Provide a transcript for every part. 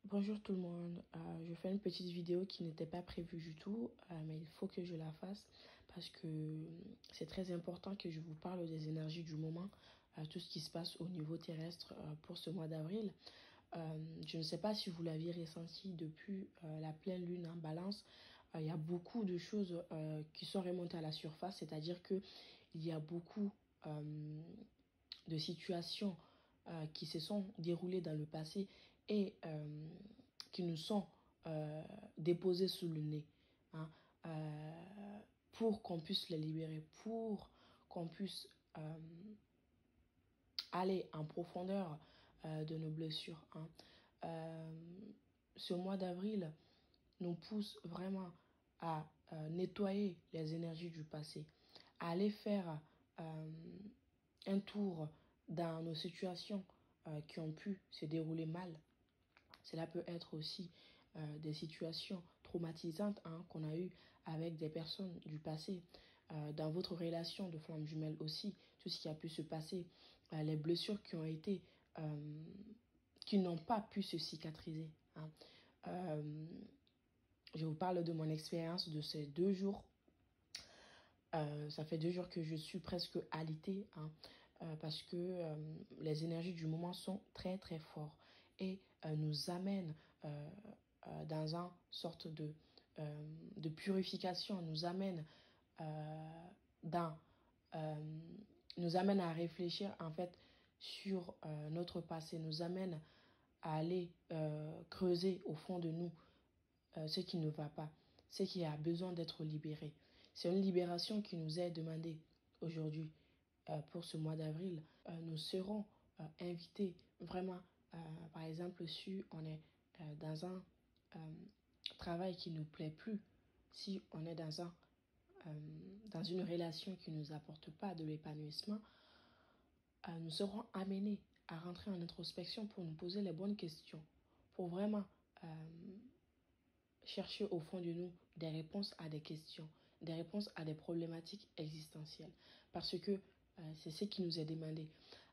Bonjour tout le monde. Je fais une petite vidéo qui n'était pas prévue du tout, mais il faut que je la fasse parce que c'est très important que je vous parle des énergies du moment, tout ce qui se passe au niveau terrestre pour ce mois d'avril. Je ne sais pas si vous l'aviez ressenti depuis la pleine lune en balance. Il y a beaucoup de choses qui sont remontées à la surface, c'est-à-dire que il y a beaucoup de situations qui se sont déroulées dans le passé et qui nous sont déposées sous le nez, hein, pour qu'on puisse les libérer, pour qu'on puisse aller en profondeur de nos blessures. Hein. Euh, Ce mois d'avril nous pousse vraiment à nettoyer les énergies du passé, à aller faire un tour dans nos situations qui ont pu se dérouler mal. Cela peut être aussi des situations traumatisantes qu'on a eues avec des personnes du passé. Dans votre relation de flamme jumelle aussi, tout ce qui a pu se passer, les blessures qui ont été, qui n'ont pas pu se cicatriser. Hein. Je vous parle de mon expérience de ces 2 jours. Ça fait 2 jours que je suis presque alitée, hein, parce que les énergies du moment sont très très fortes et nous amènent dans une sorte de purification, nous amènent dans euh, nous amène à réfléchir en fait sur notre passé, nous amène à aller creuser au fond de nous ce qui ne va pas, ce qui a besoin d'être libéré. C'est une libération qui nous est demandée aujourd'hui pour ce mois d'avril. Nous serons invités vraiment, par exemple, si on est dans un travail qui ne nous plaît plus, si on est dans une relation qui ne nous apporte pas de l'épanouissement, nous serons amenés à rentrer en introspection pour nous poser les bonnes questions, pour vraiment chercher au fond de nous des réponses à des questions, des réponses à des problématiques existentielles. Parce que c'est ce qui nous est demandé.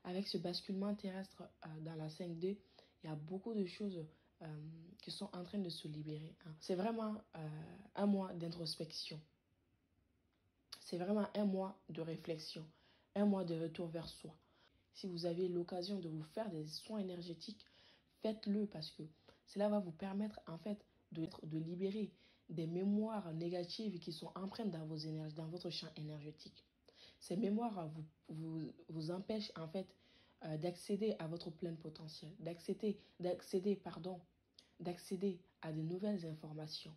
Avec ce basculement terrestre dans la 5D, il y a beaucoup de choses qui sont en train de se libérer. Hein. C'est vraiment un mois d'introspection. C'est vraiment un mois de réflexion, un mois de retour vers soi. Si vous avez l'occasion de vous faire des soins énergétiques, faites-le parce que cela va vous permettre en fait de libérer des mémoires négatives qui sont empreintes dans vos énergies, dans votre champ énergétique. Ces mémoires vous empêchent en fait d'accéder à votre plein potentiel, d'accéder à de nouvelles informations.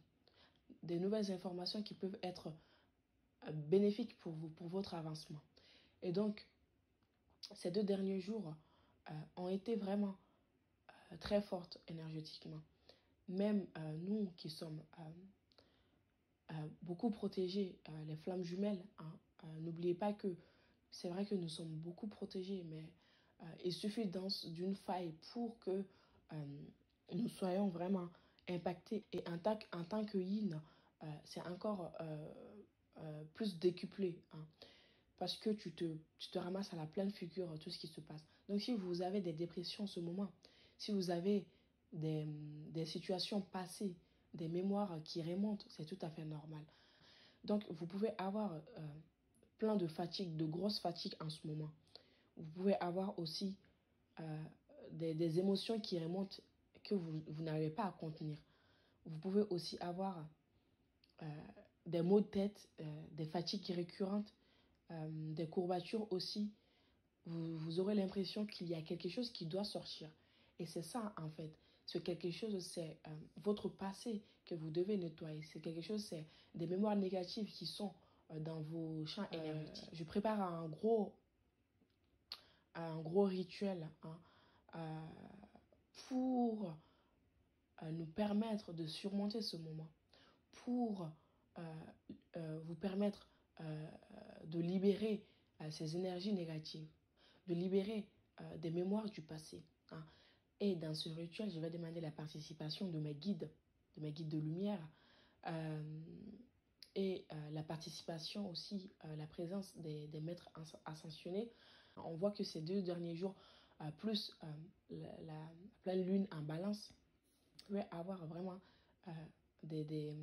Des nouvelles informations qui peuvent être bénéfiques pour vous, pour votre avancement. Et donc, ces 2 derniers jours ont été vraiment très fortes énergétiquement. Même nous qui sommes beaucoup protégés, les flammes jumelles, hein, n'oubliez pas que c'est vrai que nous sommes beaucoup protégés, mais il suffit d'une faille pour que nous soyons vraiment impactés. Et en tant que yin, c'est encore plus décuplé. Hein, parce que tu te ramasses à la pleine figure tout ce qui se passe. Donc si vous avez des dépressions en ce moment, si vous avez des situations passées, des mémoires qui remontent, c'est tout à fait normal. Donc vous pouvez avoir plein de fatigue, de grosses fatigues en ce moment. Vous pouvez avoir aussi euh, des émotions qui remontent que vous n'arrivez pas à contenir. Vous pouvez aussi avoir euh, des maux de tête, des fatigues récurrentes, des courbatures aussi. Vous aurez l'impression qu'il y a quelque chose qui doit sortir. Et c'est ça en fait. Ce quelque chose, c'est votre passé que vous devez nettoyer. C'est quelque chose, c'est des mémoires négatives qui sont dans vos champs énergétiques. Je prépare un gros rituel, hein, euh, pour nous permettre de surmonter ce moment, pour vous permettre de libérer ces énergies négatives, de libérer des mémoires du passé. Hein. Et dans ce rituel, je vais demander la participation de mes guides de lumière, euh, et la participation aussi, la présence des maîtres ascensionnés. On voit que ces 2 derniers jours, plus la pleine lune en balance, pouvez avoir vraiment euh, des, des,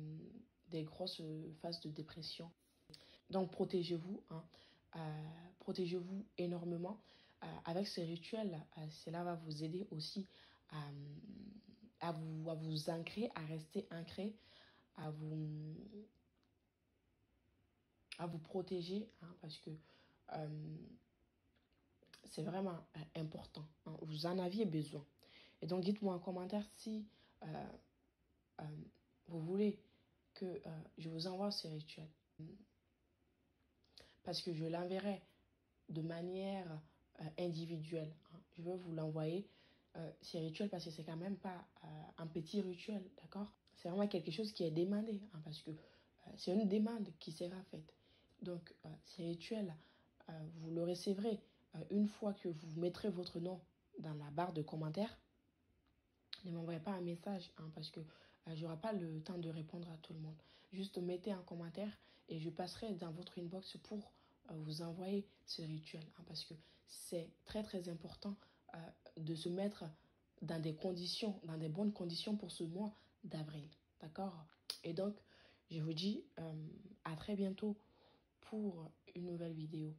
des grosses phases de dépression. Donc protégez-vous, hein. Protégez-vous énormément. Avec ces rituels, cela va vous aider aussi à, à vous ancrer, à rester ancré, à vous, à vous protéger, hein, parce que euh, c'est vraiment important, hein. Vous en aviez besoin. Et donc dites-moi en commentaire si euh, euh, vous voulez que je vous envoie ces rituels. Parce que je l'enverrai de manière individuelle, hein. Je veux vous l'envoyer, ces rituels, parce que c'est quand même pas un petit rituel, d'accord? C'est vraiment quelque chose qui est demandé, hein, parce que c'est une demande qui sera faite. Donc, ces rituels, vous le recevrez une fois que vous mettrez votre nom dans la barre de commentaires. Ne m'envoyez pas un message, hein, parce que je n'aurai pas le temps de répondre à tout le monde. Juste mettez un commentaire et je passerai dans votre inbox pour vous envoyer ce rituel, hein, parce que c'est très très important de se mettre dans des conditions, dans des bonnes conditions pour ce mois d'avril. D'accord? Et donc, je vous dis à très bientôt pour une nouvelle vidéo.